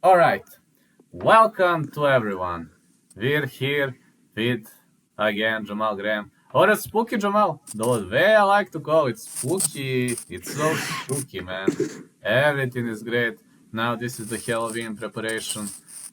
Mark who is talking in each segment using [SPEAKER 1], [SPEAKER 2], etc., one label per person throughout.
[SPEAKER 1] Alright, welcome to everyone. We're here with, again, Jamal Graham. Or it's Spooky Jamal. The way I like to call it, spooky. It's so spooky, man. Everything is great. Now this is the Halloween preparation.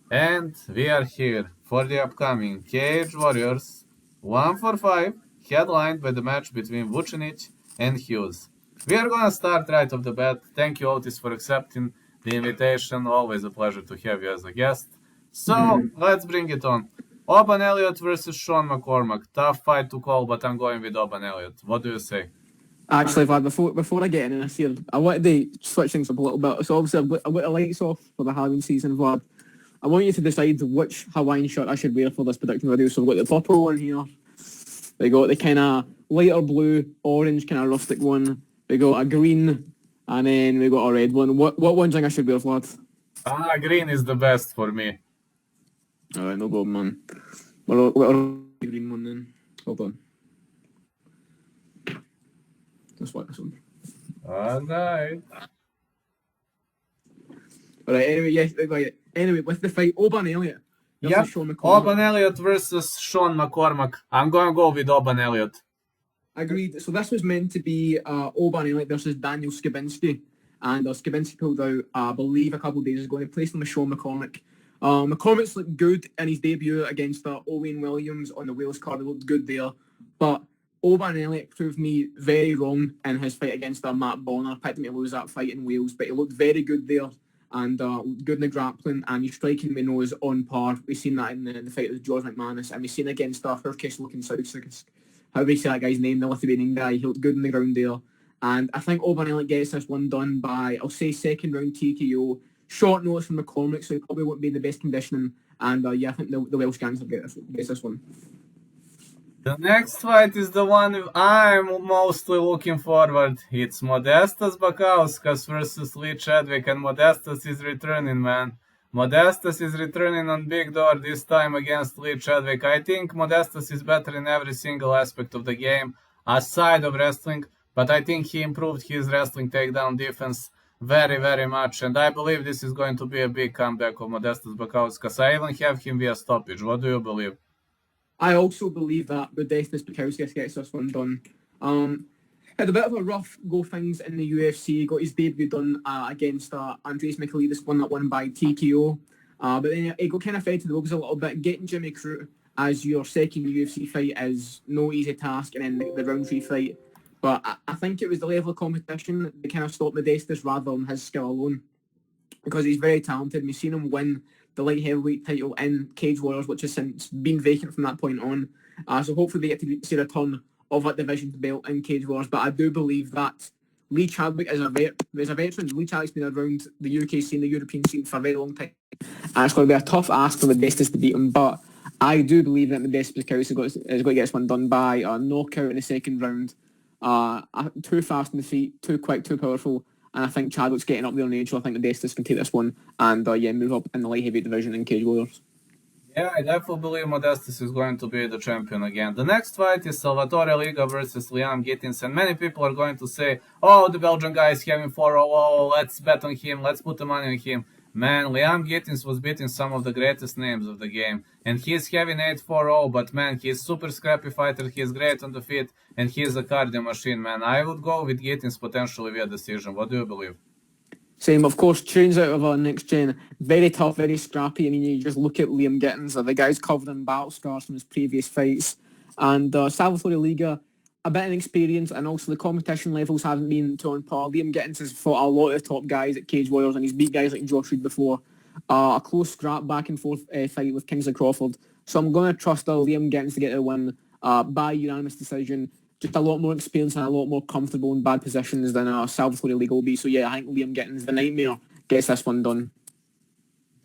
[SPEAKER 1] And we are here for the upcoming Cage Warriors 145, headlined by the match between Vucinic and Hughes. We are gonna start right off the bat. Thank you, Otis, for accepting the invitation. Always a pleasure to have you as a guest. So let's bring it on. Oban Elliott versus Sean McCormack. Tough fight to call, but I'm going with Oban Elliott. What do you say?
[SPEAKER 2] Actually, Vlad, before I get into this here, I wanted to switch things up a little bit. So obviously I've got the lights off for the Halloween season, Vlad. I want you to decide which Hawaiian shirt I should wear for this prediction video. So we've got the purple one here. We got the kind of lighter blue, orange kind of rustic one. We got a green, and then we got a red one. What one do you think I should wear, Vlad?
[SPEAKER 1] Green is the best for me.
[SPEAKER 2] Alright, no problem, man. What the green one then? Hold on. Let's like this one.
[SPEAKER 1] Alright.
[SPEAKER 2] Alright, anyway, yes, right. Anyway, with the fight, Oban Elliott.
[SPEAKER 1] Yep,
[SPEAKER 2] Sean McCormack.
[SPEAKER 1] Oban Elliott versus Sean McCormack. I'm going to go with Oban Elliott.
[SPEAKER 2] Agreed. So this was meant to be Oban Elliott versus Daniel Skabinski. And Skabinski pulled out, I believe, a couple of days ago. He placed him with Sean McCormack. McCormack's looked good in his debut against Owen Williams on the Wales card. He looked good there. But Oban Elliott proved me very wrong in his fight against Matt Bonner. Picked him to lose that fight in Wales, but he looked very good there and good in the grappling, and his striking we know is on par. We've seen that in the fight with George McManus, and we've seen against Hurkish looking South. How do we say that guy's name? The Lithuanian guy. He looked good in the ground there. And I think Oban Elliott gets this one done by, I'll say, second round TKO. Short notice from McCormack, so he probably won't be in the best conditioning. And I think the Welsh gangster gets this one.
[SPEAKER 1] The next fight is the one I'm mostly looking forward. It's Modestas Bakauskas versus Lee Chadwick, and Modestas is returning, man. Modestas is returning on big door this time against Lee Chadwick. I think Modestas is better in every single aspect of the game, aside of wrestling, but I think he improved his wrestling takedown defense very, very much, and I believe this is going to be a big comeback of Modestas Bakauskas. I even have him via stoppage. What do you believe?
[SPEAKER 2] I also believe that Modestas Bakauskas gets this one done. Had a bit of a rough go things in the UFC. Got his debut done against Andreas Michailidis, one that won by TKO. But then it got kind of fed to the wolves a little bit. Getting Jimmy Crute as your second UFC fight is no easy task, and then the round 3 fight. But I think it was the level of competition that kind of stopped Modestas rather than his skill alone, because he's very talented. We've seen him win the light heavyweight title in Cage Warriors, which has since been vacant from that point on. So hopefully they get to see a return of that division belt in Cage Warriors. But I do believe that Lee Chadwick is a veteran. Lee Chadwick's been around the UK scene, the European scene for a very long time. And it's going to be a tough ask for Modestas to beat him. But I do believe that Modestas Bakauskas is going to get this one done by a knockout in the second round. Too fast in the feet, too quick, too powerful. And I think Chadwick's getting up there in age, so I think Modestas can take this one and move up in the light heavyweight division in Cage Warriors.
[SPEAKER 1] Yeah, I definitely believe Modestas is going to be the champion again. The next fight is Salvatore Liga versus Liam Gittins, and many people are going to say, oh, the Belgian guy is having 4-0, let's bet on him, let's put the money on him. Man, Liam Gittins was beating some of the greatest names of the game, and he's having 8-4-0, but man, he's super scrappy fighter, he's great on the feet, and he's a cardio machine, man. I would go with Gittins potentially via decision. What do you believe?
[SPEAKER 2] Same, of course, tunes out of our next gen. Very tough, very scrappy. I mean, you just look at Liam Gittins, the guy's covered in battle scars from his previous fights. And Salvatore Liga, a bit of experience, and also the competition levels haven't been on par. Liam Gittins has fought a lot of top guys at Cage Warriors, and he's beat guys like Josh Reed before. A close scrap back and forth fight with Kingsley Crawford. So I'm going to trust Liam Gittins to get the win by unanimous decision. Just a lot more experience and a lot more comfortable in bad positions than Salvatore Liga will be. So yeah, I think Liam Gittins, the Nightmare, gets this one done.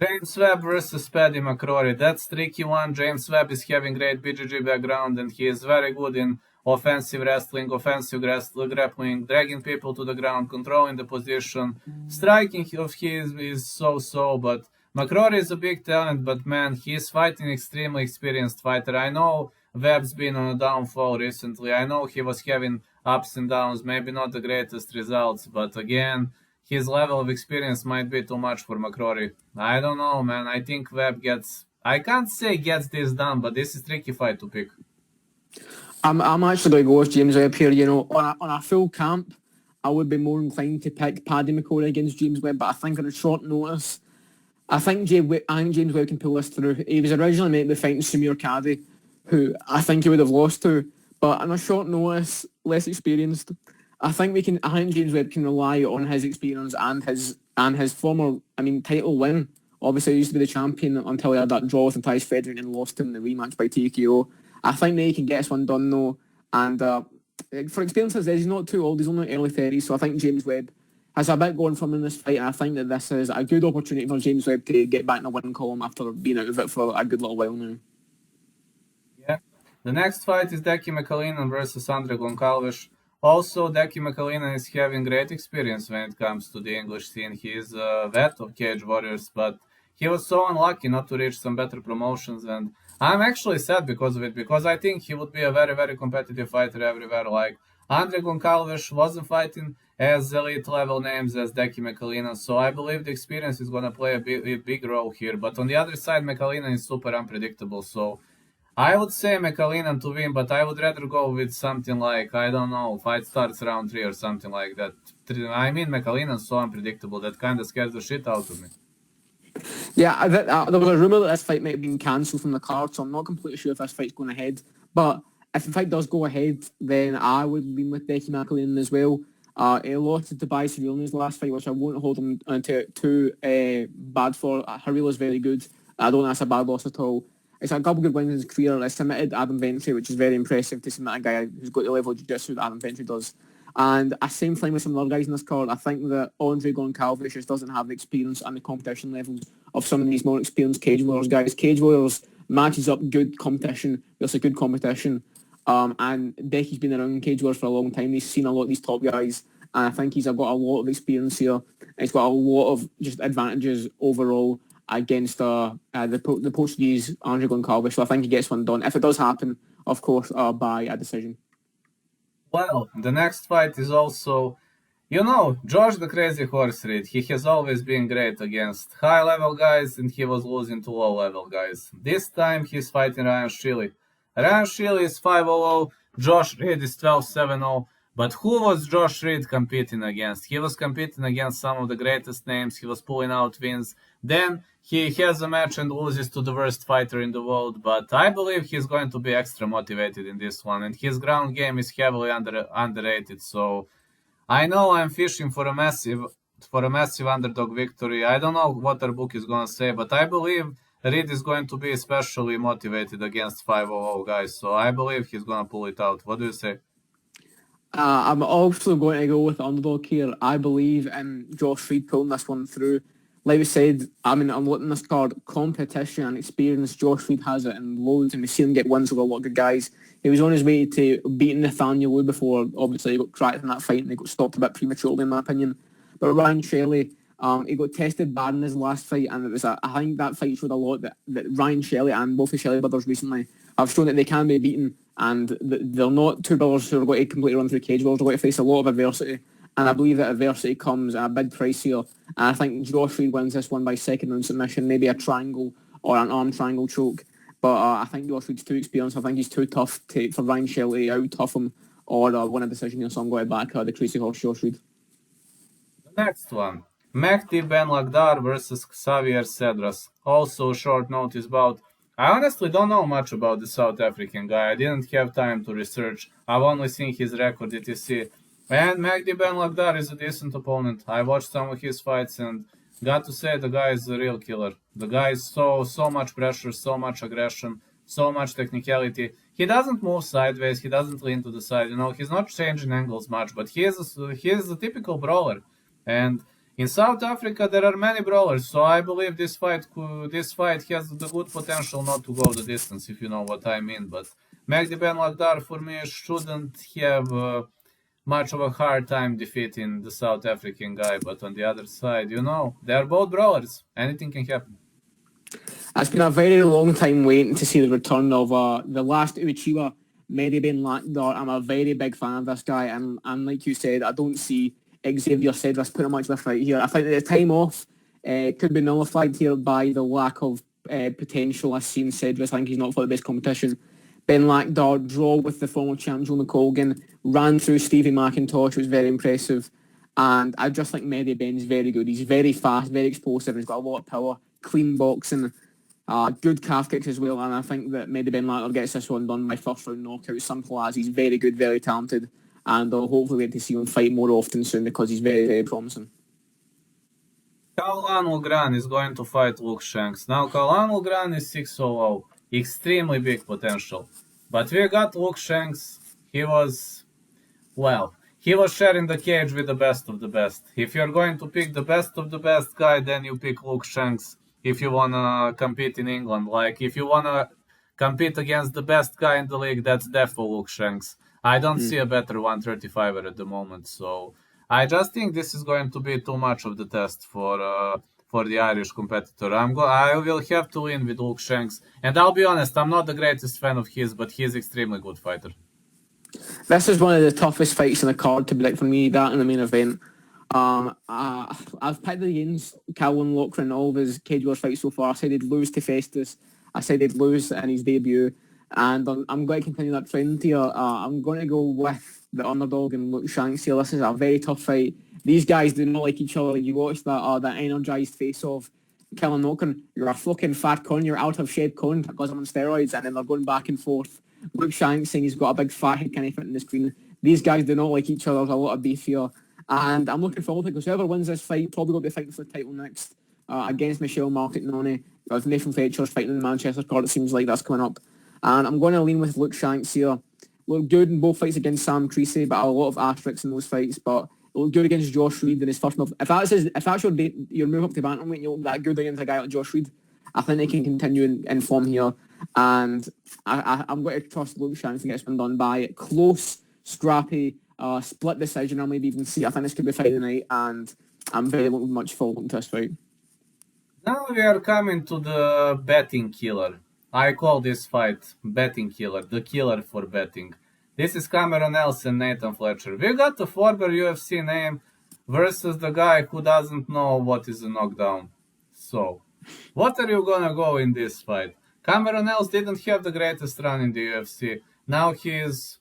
[SPEAKER 1] James Webb versus Paddy McCrory. That's tricky one. James Webb is having great BJJ background, and he is very good in offensive wrestling, offensive grappling, dragging people to the ground, controlling the position. Striking of his is so-so, but McCrory is a big talent, but man, he's fighting extremely experienced fighter. I know Webb's been on a downfall recently. I know he was having ups and downs, maybe not the greatest results, but again, his level of experience might be too much for McCrory. I don't know, man. I think Webb gets. I can't say gets this done, but this is tricky fight to pick.
[SPEAKER 2] I'm actually going to go with James Webb here. You know, on a full camp, I would be more inclined to pick Paddy McCrory against James Webb, but I think on a short notice, I think James Webb can pull this through. He was originally meant to be fighting Samir Kadri, who I think he would have lost to, but on a short notice, less experienced. I think James Webb can rely on his experience and his former, title win. Obviously, he used to be the champion until he had that draw with Matthias Frederick and lost him in the rematch by TKO. I think that he can get this one done though, and for experience as he's not too old. He's only early 30s, so I think James Webb has a bit going for him in this fight, and I think that this is a good opportunity for James Webb to get back in the winning column after being out of it for a good little while now.
[SPEAKER 1] Yeah. The next fight is Deki McAleenan versus Andre Goncalves. Also, Deki McAleenan is having great experience when it comes to the English scene. He is a vet of Cage Warriors, but he was so unlucky not to reach some better promotions, and I'm actually sad because of it, because I think he would be a very, very competitive fighter everywhere. Like, Andre Goncalves wasn't fighting as elite level names as Deki McAleenan, so I believe the experience is going to play a big role here. But on the other side, McAleenan is super unpredictable, so I would say McAleenan to win, but I would rather go with something like, I don't know, fight starts round 3 or something like that. I mean, McAleenan's so unpredictable that kind of scares the shit out of me.
[SPEAKER 2] Yeah, there was a rumour that this fight might have been cancelled from the card, so I'm not completely sure if this fight's going ahead. But if the fight does go ahead, then I would be with Deki McAleenan as well. He lost to Tobias Harila in his last fight, which I won't hold him too bad for. Harila's very good. I don't think that's a bad loss at all. It's a couple good wins in his career. He submitted Adam Ventry, which is very impressive to submit a guy who's got the level of jiu-jitsu that Adam Ventry does. And at the same time with some other guys in this card, I think that Andre Goncalves just doesn't have the experience and the competition levels of some of these more experienced Cage Warriors guys. Cage Warriors matches up good competition versus good competition. And Becky's been around Cage Warriors for a long time. He's seen a lot of these top guys. And I think he's got a lot of experience here. He's got a lot of just advantages overall against the Portuguese Andre Goncalves. So I think he gets one done. If it does happen, of course, by a decision.
[SPEAKER 1] Well, the next fight is also, George the Crazy Horse Reed. He has always been great against high-level guys, and he was losing to low-level guys. This time, he's fighting Ryan Shilley. Ryan Shilley is 5-0, Josh Reed is 12-7-0. But who was Josh Reed competing against? He was competing against some of the greatest names. He was pulling out wins. Then he has a match and loses to the worst fighter in the world. But I believe he's going to be extra motivated in this one. And his ground game is heavily underrated. So I know I'm fishing for a massive underdog victory. I don't know what our book is going to say, but I believe Reed is going to be especially motivated against 5-0 guys. So I believe he's going to pull it out. What do you say?
[SPEAKER 2] I'm also going to go with the underdog here. I believe in Josh Reed pulling this one through. Like we said, I'm looking at this card, competition and experience. Josh Reed has it in loads, and we've seen him get wins over a lot of good guys. He was on his way to beating Nathaniel Wu before, obviously, he got cracked in that fight and he got stopped a bit prematurely, in my opinion. But Ryan Shelley, he got tested bad in his last fight, and it was I think that fight showed a lot that Ryan Shelley and both the Shelley brothers recently have shown that they can be beaten, and they're not two brothers who are going to completely run through Cage Warriors. They're going to face a lot of adversity, and I believe that adversity comes at a big price here. And I think Josh Reed wins this one by second round submission, maybe a triangle or an arm triangle choke. But I think Josh Reed's too experienced. I think he's too tough for Ryan Shelley to out-tough him or win a decision here. So I'm going back the Crazy Horse Josh Reed.
[SPEAKER 1] The next one. Mehdi Ben Lagdar versus Xavier Cedras. Also short notice bout. I honestly don't know much about the South African guy. I didn't have time to research. I've only seen his record etc. And Mehdi Ben Lagdar is a decent opponent. I watched some of his fights and got to say the guy is a real killer. The guy is so much pressure, so much aggression, so much technicality. He doesn't move sideways. He doesn't lean to the side. He's not changing angles much, but he is a typical brawler. And in South Africa, there are many brawlers, so I believe this fight has the good potential not to go the distance, if you know what I mean. But Mehdi Ben Lagdar, for me, shouldn't have much of a hard time defeating the South African guy. But on the other side, they are both brawlers. Anything can happen.
[SPEAKER 2] It's been a very long time waiting to see the return of the last Uchiwa, Mehdi Ben Lagdar. I'm a very big fan of this guy, and like you said, I don't see Xavier Cedras pretty much left right here. I think that the time off could be nullified here by the lack of potential I've seen Cedras. I think he's not for the best competition. Ben Lackdar draw with the former champ Joe McColgan, ran through Stevie McIntosh, was very impressive. And I just think Mehdi Ben's very good. He's very fast, very explosive, and he's got a lot of power, clean boxing, good calf kicks as well. And I think that Mehdi Ben Lackdar gets this one done by first round knockout. Simple as he's very good, very talented, and I'll hopefully get to see him fight more often soon because he's very, very promising.
[SPEAKER 1] Kaulan Ulgran is going to fight Luke Shanks. Now, Kaulan Ulgran is 6-0, extremely big potential. But we got Luke Shanks. He was sharing the cage with the best of the best. If you're going to pick the best of the best guy, then you pick Luke Shanks. If you want to compete in England, like if you want to compete against the best guy in the league, that's definitely Luke Shanks. I don't see a better 135er at the moment, so I just think this is going to be too much of the test for the Irish competitor. I will have to win with Luke Shanks, and I'll be honest, I'm not the greatest fan of his, but he's extremely good fighter.
[SPEAKER 2] This is one of the toughest fights in the card to predict for me, that in the main event. I've picked against Callum Loughran in all of his Cage Wars fights so far. I said he'd lose to Festus. I said he'd lose in his debut. And I'm going to continue that trend here. I'm going to go with the underdog and Luke Shanks here. This is a very tough fight. These guys do not like each other. You watch that energised face-off. Callum Loughran, you're a fucking fat con. You're out of shape con because I'm on steroids. And then they're going back and forth. Luke Shanks saying he's got a big fat head kind of fit in the screen. These guys do not like each other. There's a lot of beef here. And I'm looking forward to it because whoever wins this fight probably going to be fighting for the title next against Michelle Martignoni. If Nathan Fletcher's fighting in the Manchester card, it seems like that's coming up. And I'm going to lean with Luke Shanks here. Looked good in both fights against Sam Creasy, but a lot of asterisks in those fights. But it looked good against Josh Reed in his first move. If that's your move up to bantamweight, and you look that good against a guy like Josh Reed, I think they can continue in form here. And I'm going to trust Luke Shanks to get this one done by close, scrappy, split decision. I'll maybe even see. I think this could be fight of the night, and I'm very much forward to this fight.
[SPEAKER 1] Now we are coming to the betting killer. I call this fight betting killer, the killer for betting. This is Cameron Nelson, Nathan Fletcher. We got the former UFC name versus the guy who doesn't know what is a knockdown. So, what are you gonna go in this fight? Cameron Nelson didn't have the greatest run in the UFC. Now he is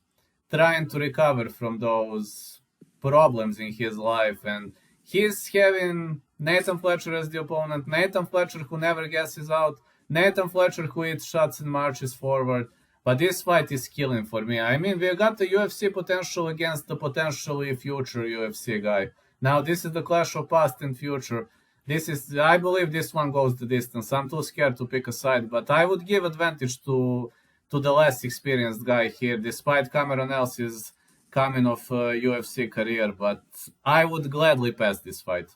[SPEAKER 1] trying to recover from those problems in his life, and he's having Nathan Fletcher as the opponent. Nathan Fletcher who never guesses out. Nathan Fletcher who hits shots and marches forward. But this fight is killing for me. I mean, we got the UFC potential against the potentially future UFC guy. Now this is the clash of past and future. I believe this one goes the distance. I'm too scared to pick a side, but I would give advantage to the less experienced guy here, despite Cameron Els's coming of UFC career. But I would gladly pass this fight.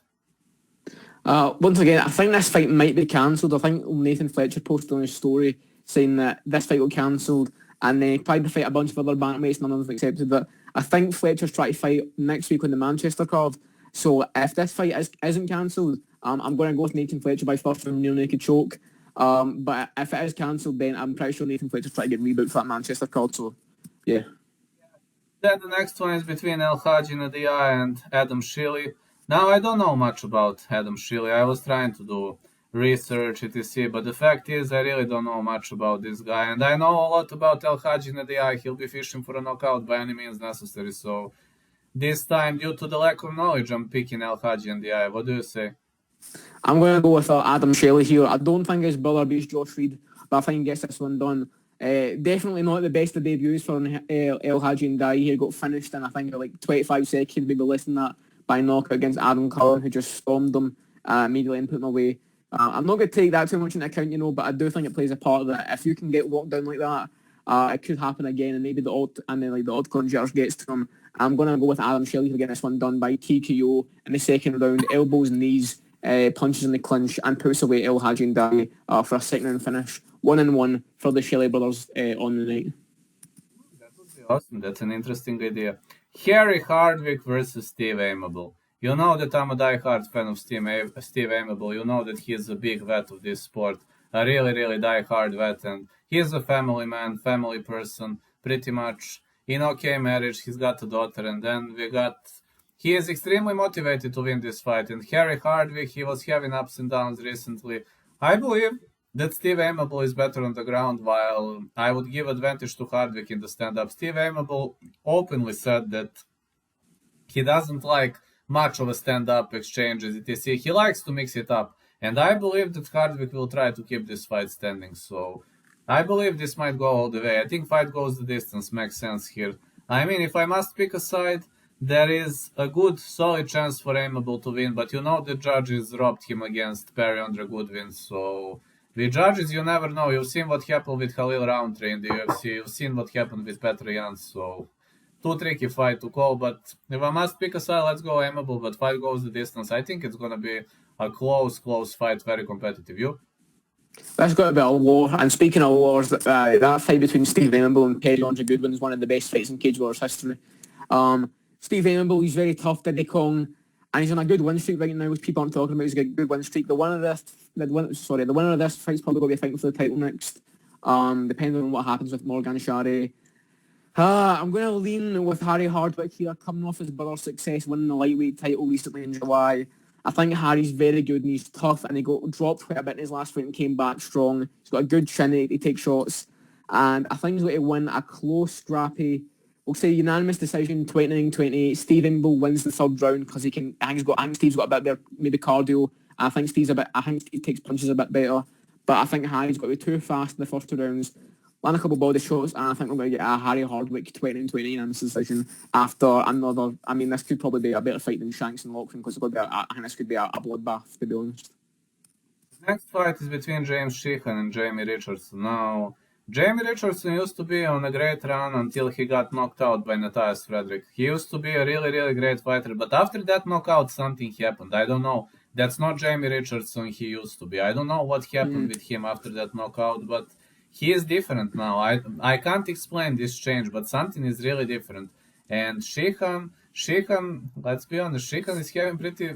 [SPEAKER 2] Once again, I think this fight might be cancelled. I think Nathan Fletcher posted on his story saying that this fight got cancelled, and then he tried to fight a bunch of other bantamweights, none of them have accepted that. I think Fletcher's trying to fight next week on the Manchester card. So if this fight isn't cancelled, I'm going to go with Nathan Fletcher by first round near naked choke. But if it is cancelled, then I'm pretty sure Nathan Fletcher's trying to get rebooked for that Manchester card. So, yeah.
[SPEAKER 1] Then the next one is between El Hadji Nadia and Adam Shilly. Now, I don't know much about Adam Shilly. I was trying to do research, etc. But the fact is, I really don't know much about this guy. And I know a lot about El Hadji Nadia. He'll be fishing for a knockout by any means necessary. So, this time, due to the lack of knowledge, I'm picking El Hadji Nadia. What do you say?
[SPEAKER 2] I'm going to go with Adam Shelley here. I don't think his brother beats Josh Reed, but I think he gets this one done. Definitely not the best of debuts for El Hadji Nadia. He got finished in, I think, like 25 seconds, maybe less than that, by knockout against Adam Cullen, who just stormed him immediately and put him away. I'm not going to take that too much into account, but I do think it plays a part that if you can get locked down like that, it could happen again, and maybe the odd conjurers gets to him. I'm going to go with Adam Shelley to get this one done by TKO in the second round, elbows, knees, punches in the clinch, and puts away El Hadji Nadia for a second round finish. 1-1 for the Shelley brothers on the night.
[SPEAKER 1] That would be awesome. That's an interesting idea. Harry Hardwick versus Steve Amable. You know that I'm a die-hard fan of Steve Amable. You know that he is a big vet of this sport. A really, really die-hard vet. And he's a family man, family person, pretty much. In okay marriage, he's got a daughter. And then we got he is extremely motivated to win this fight. And Harry Hardwick, he was having ups and downs recently. I believe that Steve Aimable is better on the ground, while I would give advantage to Hardwick in the stand-up. Steve Aimable openly said that he doesn't like much of a stand-up exchanges, etc. He likes to mix it up. And I believe that Hardwick will try to keep this fight standing. So I believe this might go all the way. I think fight goes the distance. Makes sense here. I mean, if I must pick a side, there is a good, solid chance for Aimable to win. But you know the judges robbed him against Perry on the Goodwin. So with judges, you never know. You've seen what happened with Khalil Roundtree in the UFC. You've seen what happened with Petr Yan. So too tricky fight to call. But if I must pick a side, let's go Aimable. But fight goes the distance. I think it's going to be a close fight, very competitive. You?
[SPEAKER 2] That's got to be a war. And speaking of wars, that fight between Steve Aimable and Perry Andre Goodwin is one of the best fights in Cage Warriors history. Steve Aimable, he's very tough, Diddy Kong, and he's on a good win streak right now, which people aren't talking about. He's got a good win streak. The winner of this fight's probably going to be fighting for the title next, depending on what happens with Morgan Shari. I'm going to lean with Harry Hardwick here, coming off his brother's success, winning the lightweight title recently in July. I think Harry's very good and he's tough, and he got dropped quite a bit in his last fight and came back strong. He's got a good chin, he takes shots, and I think he's going to win a close, scrappy, we'll say unanimous decision, 29-28. Steve Aimable wins the third round because I think Steve's got a bit better, maybe cardio. I think Steve takes punches a bit better, but I think Harry's got to be too fast in the first 2 rounds. Land a couple body shots, and I think we're going to get a Harry Hardwick 29-28 in this decision after another. I mean, this could probably be a better fight than Shanks and Lockton because I think this could be a bloodbath, to be honest.
[SPEAKER 1] The next fight is between James Sheehan and Jamie Richardson. Now, Jamie Richardson used to be on a great run until he got knocked out by Matthias Frederick. He used to be a really, really great fighter, but after that knockout, something happened. I don't know. That's not Jamie Richardson he used to be. I don't know what happened with him after that knockout, but he is different now. I can't explain this change, but something is really different. And Sheehan, let's be honest, Sheehan is having pretty,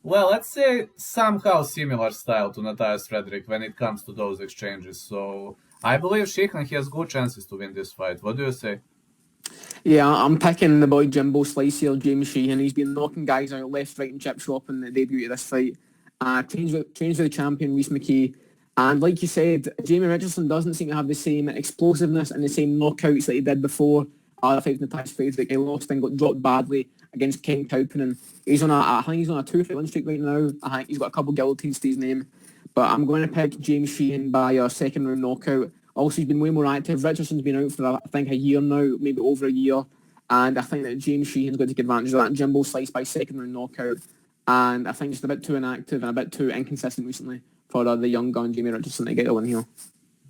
[SPEAKER 1] well, let's say somehow similar style to Matthias Frederick when it comes to those exchanges. So I believe Sheehan has good chances to win this fight. What do you say?
[SPEAKER 2] Yeah, I'm picking the boy Jimbo Slice here, James Sheehan. He's been knocking guys out left, right and chip shop in the debut of this fight. Trains with the champion, Reece McKay. And like you said, Jamie Richardson doesn't seem to have the same explosiveness and the same knockouts that he did before other fights in the past fights. Like he lost and got dropped badly against Ken Kauppinen. I think he's on a 2-fight win streak right now. I think he's got a couple guillotines to his name. But I'm going to pick James Sheehan by a second round knockout. Also, he's been way more active. Richardson's been out for, I think, a year now, maybe over a year. And I think that James Sheehan's going to take advantage of that. Jimbo sliced by second round knockout. And I think just a bit too inactive and a bit too inconsistent recently for the young gun Jamie Richardson to get a win here.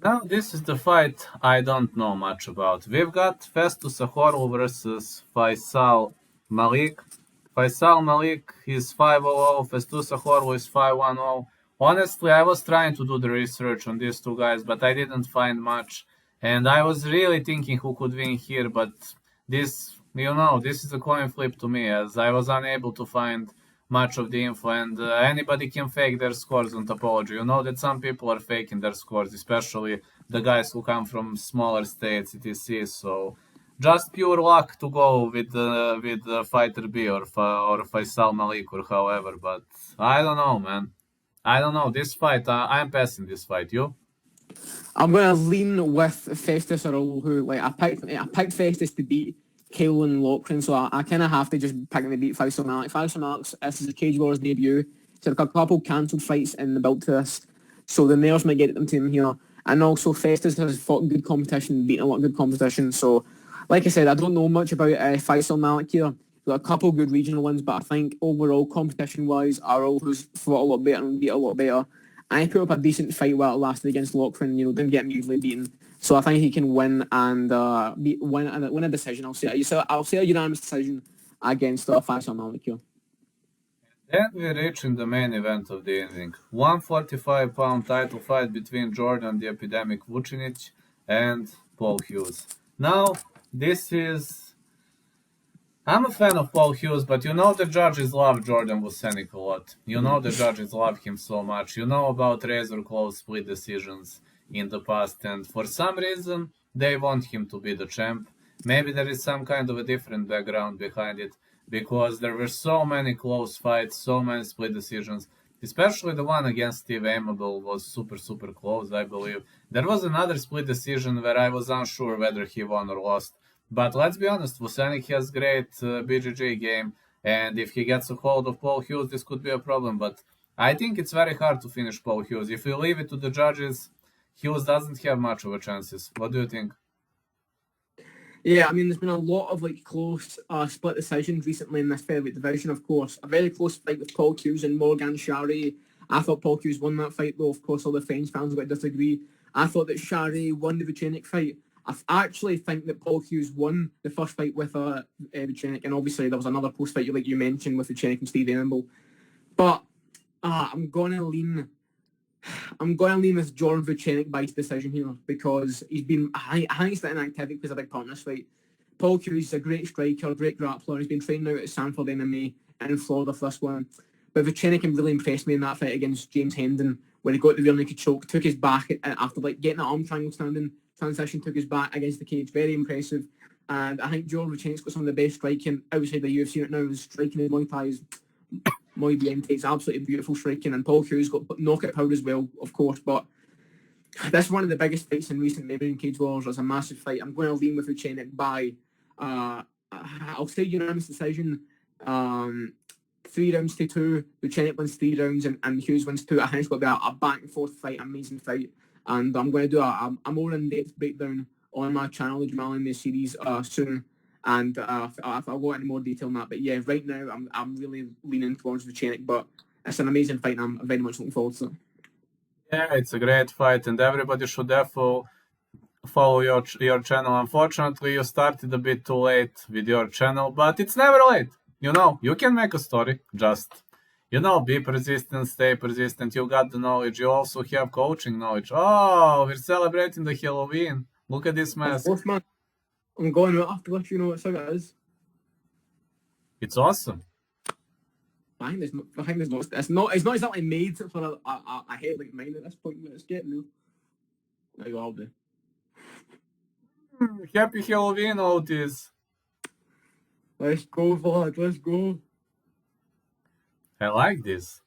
[SPEAKER 1] Now, this is the fight I don't know much about. We've got Festus Sahorlu versus Faisal Malik. Faisal Malik is 5-0, Festus Sahorlu is 5-1-0. Honestly, I was trying to do the research on these two guys, but I didn't find much. And I was really thinking who could win here, but this is a coin flip to me, as I was unable to find much of the info, and anybody can fake their scores on Topology. You know that some people are faking their scores, especially the guys who come from smaller states, etc. So just pure luck to go with Fighter B or Faisal Malik or however, but I don't know, man. I don't know. This fight, I'm passing this fight. You?
[SPEAKER 2] I'm going to lean with Festus Sahorlu, who I picked Festus to beat Caelan Loughran, so I kind of have to just pick him to beat Faisal Malik. Faisal Malik, this is a Cage Wars debut. He's had a couple cancelled fights in the build to this, so the nerves might get them to him here. And also, Festus has fought good competition, beaten a lot of good competition. So, like I said, I don't know much about Faisal Malik here. He's got a couple good regional wins, but I think overall, competition-wise, Arul, who's fought a lot better and beat a lot better, and he put up a decent fight while it lasted against Loughran. Didn't get him easily beaten. So I think he can win and win a decision. I'll say a unanimous decision against Faisal Malik here.
[SPEAKER 1] Then we reach in the main event of the evening. 145-pound title fight between Jordan the Epidemic Vucinic and Paul Hughes. Now, I'm a fan of Paul Hughes, but the judges love Jordan Vucinic a lot. The judges love him so much. About razor-close split decisions in the past, and for some reason they want him to be the champ. Maybe there is some kind of a different background behind it. because there were so many close fights, so many split decisions. Especially the one against Steve Amable was super, super close, I believe. There was another split decision where I was unsure whether he won or lost. But let's be honest, Vucenic has great BJJ game, and if he gets a hold of Paul Hughes, this could be a problem. But I think it's very hard to finish Paul Hughes. If we leave it to the judges, Hughes doesn't have much of a chances. What do you think?
[SPEAKER 2] Yeah, I mean, there's been a lot of like close split decisions recently in this featherweight division. Of course, a very close fight with Paul Hughes and Morgan Charret. I thought Paul Hughes won that fight, though. Of course, all the French fans are going to disagree. I thought that Charret won the Vucenic fight. Actually think that Paul Hughes won the first fight with Vucenic, and obviously there was another close fight, like you mentioned, with Vucenic and Steve Amble. But I'm gonna lean with Jordan Vucenic by decision here because he's been. I think he's the inactivity plays a big part in this fight. Paul Hughes is a great striker, great grappler. He's been training out at Sanford MMA in Florida for this one. But Vucenic really impressed me in that fight against James Hendon, where he got the rear naked choke, took his back after like getting an arm triangle standing transition, took his back against the cage. Very impressive. And I think Jordan Vucenic's got some of the best striking outside the UFC right now. His striking in Muay Thai is Muay Thai is absolutely beautiful striking, and Paul Hughes got knockout power as well, of course. But this is one of the biggest fights in recent memory in Cage Wars. It's a massive fight. I'm going to lean with Vucenic by, I'll say unanimous decision. 3-2. Vucenic wins 3 rounds and Hughes wins 2. I think it's going to be a back and forth fight, amazing fight. And I'm going to do a more in-depth breakdown on my channel, the Jamal in this series, soon. And if I'll go into more detail on that. But yeah, right now I'm really leaning towards Vucenic, but it's an amazing fight and I'm very much looking forward to it.
[SPEAKER 1] Yeah, it's a great fight, and everybody should definitely follow your channel. Unfortunately, you started a bit too late with your channel, but it's never late. You can make a story. Just, be persistent, stay persistent. You got the knowledge. You also have coaching knowledge. Oh, we're celebrating the Halloween. Look at this mess.
[SPEAKER 2] Of course, man. I'm going right afterwards, it's how it is.
[SPEAKER 1] It's awesome.
[SPEAKER 2] I think there's no. It's not exactly made for a head like mine at this point, but it's getting there. There you go, I'll do.
[SPEAKER 1] Happy Halloween, Otis.
[SPEAKER 2] Let's go, Vlad. Let's go.
[SPEAKER 1] I like this.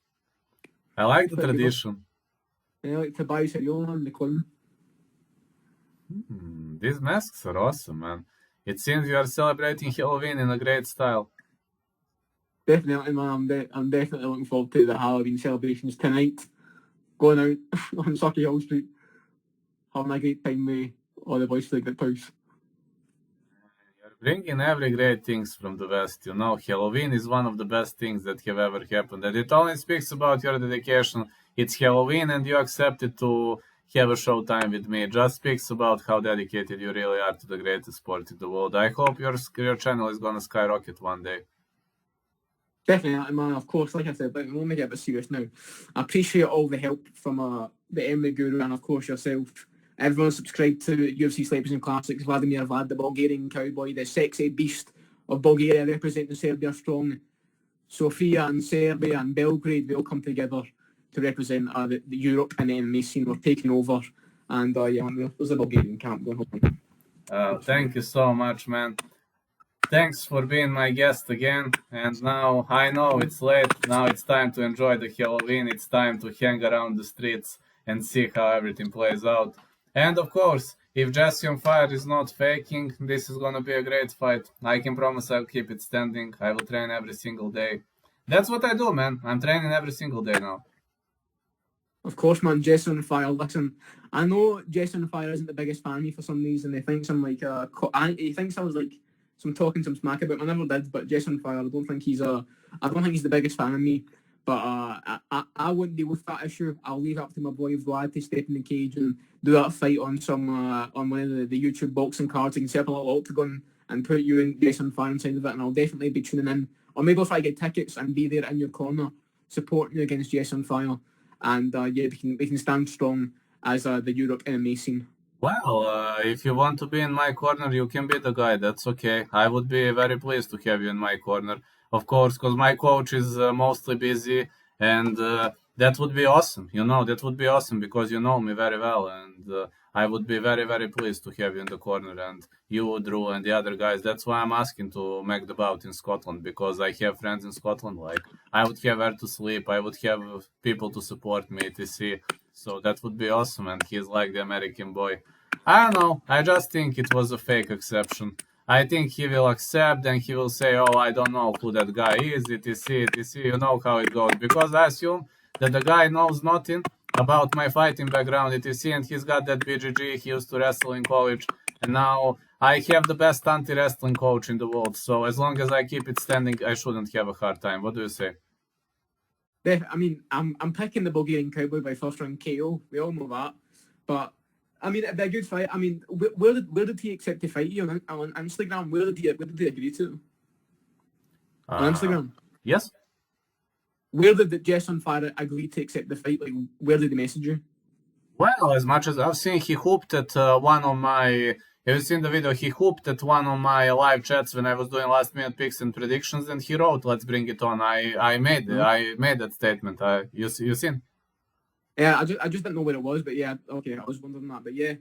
[SPEAKER 1] I like the tradition.
[SPEAKER 2] I like to buy cereal on the clown.
[SPEAKER 1] These masks are awesome, man. It seems you are celebrating Halloween in a great style.
[SPEAKER 2] Definitely, man. I'm definitely looking forward to the Halloween celebrations tonight. Going out on Sucky Hill Street, having a great time with all the boys like the house.
[SPEAKER 1] You're bringing every great things from the West. Halloween is one of the best things that have ever happened. And it only speaks about your dedication. It's Halloween and you accepted to have a show time with me. It just speaks about how dedicated you really are to the greatest sport in the world. I hope your channel is going to skyrocket one day.
[SPEAKER 2] Definitely, man. Of course, like I said, but let me get a bit serious now. I appreciate all the help from the MMA Guru and, of course, yourself. Everyone subscribed to UFC Celebrities and Classics. Vladimir Vlad, the Bulgarian cowboy, the sexy beast of Bulgaria, representing Serbia strong. Sofia and Serbia and Belgrade, they all come together to represent the Europe and the MMA scene. We're taking over. And, there's a Bulgarian camp going home.
[SPEAKER 1] Thank you so much, man. Thanks for being my guest again. And now, I know it's late. Now it's time to enjoy the Halloween. It's time to hang around the streets and see how everything plays out. And of course, if Jesse on Fire is not faking, this is gonna be a great fight. I can promise I'll keep it standing. I will train every single day. That's what I do, man. I'm training every single day now.
[SPEAKER 2] Of course, man. Jesse on Fire. Listen, I know Jesse on Fire isn't the biggest fan of me for some reason. He thinks I'm like, he thinks I was like, some talking some smack about him. I never did, but Jesse on Fire, I don't think he's the biggest fan of me. But I wouldn't deal with that issue. I'll leave it up to my boy Vlad to step in the cage and do that fight on some on one of the YouTube boxing cards. He can set up a little octagon and put you and Jesse on Fire inside of it, and I'll definitely be tuning in. Or maybe if I get tickets and be there in your corner, supporting you against Jesse on Fire. And we can stand strong as the Europe MMA scene.
[SPEAKER 1] Well, if you want to be in my corner, you can be the guy. That's okay. I would be very pleased to have you in my corner. Of course, because my coach is mostly busy and that would be awesome. That would be awesome because you know me very well, and I would be very, very pleased to have you in the corner, and you, Drew, and the other guys. That's why I'm asking to make the bout in Scotland, because I have friends in Scotland. Like, I would have where to sleep, I would have people to support me, etc. So that would be awesome, and he's like the American boy. I don't know. I just think it was a fake exception. I think he will accept and he will say, "Oh, I don't know who that guy is, etc., etc." You know how it goes. Because I assume that the guy knows nothing about my fighting background, etc., and he's got that BGG. He used to wrestle in college, and now I have the best anti-wrestling coach in the world. So as long as I keep it standing, I shouldn't have a hard time. What do you say?
[SPEAKER 2] I mean, I'm picking the Bulgarian Cowboy by first round KO. We all know that, but I mean, it'd be a good fight. I mean, where did he accept to fight you on Instagram? Where did he agree to on Instagram?
[SPEAKER 1] Yes.
[SPEAKER 2] Where did Jess on Fire agree to accept the fight? Like, where did he message you?
[SPEAKER 1] Well, as much as I've seen, he hooped at one of my. Have you seen the video? He hooped at one of my live chats when I was doing last minute picks and predictions, and he wrote, "Let's bring it on." I made that statement. You seen?
[SPEAKER 2] Yeah, I just didn't know where it was, but yeah, okay, I was wondering that, but yeah.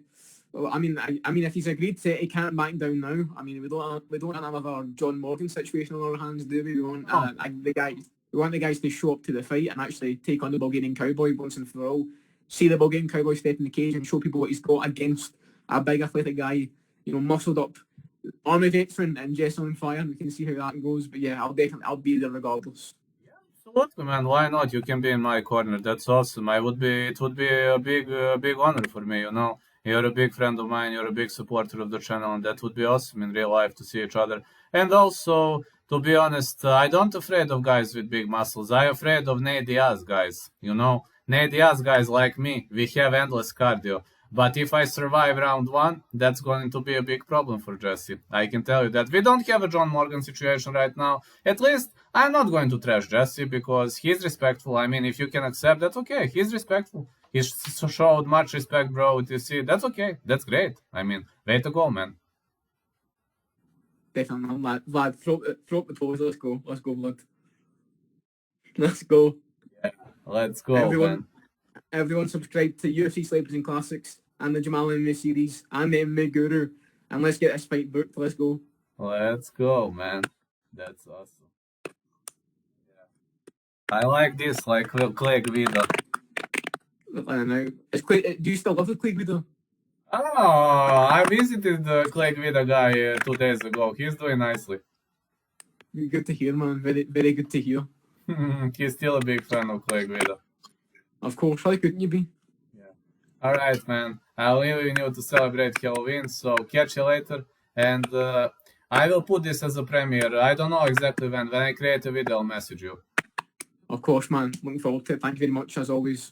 [SPEAKER 2] Well, I mean, if he's agreed to it, he can't back down now. I mean, we don't have another John Morgan situation on our hands, do we? We want the guys to show up to the fight and actually take on the Bulgarian Cowboy once and for all. See the Bulgarian Cowboy step in the cage and show people what he's got against a big athletic guy, muscled up army veteran and Jess on Fire. We can see how that goes. But yeah, I'll be there regardless.
[SPEAKER 1] Absolutely, man. Why not? You can be in my corner. That's awesome. It would be a big honor for me. You're a big friend of mine. You're a big supporter of the channel, and that would be awesome in real life to see each other. And also, to be honest, I don't afraid of guys with big muscles. I'm afraid of Nate Diaz guys. Nate Diaz guys like me. We have endless cardio. But if I survive round one, that's going to be a big problem for Jesse. I can tell you that. We don't have a John Morgan situation right now. At least I'm not going to trash Jesse because he's respectful. I mean, if you can accept that, okay, he's respectful. He showed much respect, bro. You see, that's okay. That's great. I mean, way to go, man.
[SPEAKER 2] Definitely, Vlad, throw up the pose. Let's go, Vlad. Let's go.
[SPEAKER 1] Yeah, let's go, man.
[SPEAKER 2] Everyone subscribe to UFC Celebrities and Classics and the Jamal MMA series and the MMA Guru, and let's get this fight booked. Let's go.
[SPEAKER 1] Let's go, man. That's awesome. Yeah. I like this, like Clay Guida.
[SPEAKER 2] I don't know. Do you still love the Clay Guida?
[SPEAKER 1] Oh, I visited the Clay Guida guy 2 days ago. He's doing nicely.
[SPEAKER 2] Good to hear, man. Very, very good to hear.
[SPEAKER 1] He's still a big fan of Clay Guida.
[SPEAKER 2] Of course, why couldn't you be?
[SPEAKER 1] Yeah. All right, man. I'll leave you to celebrate Halloween, so catch you later. And I will put this as a premiere. I don't know exactly when. When I create a video, I'll message you.
[SPEAKER 2] Of course, man. Looking forward to it. Thank you very much, as always.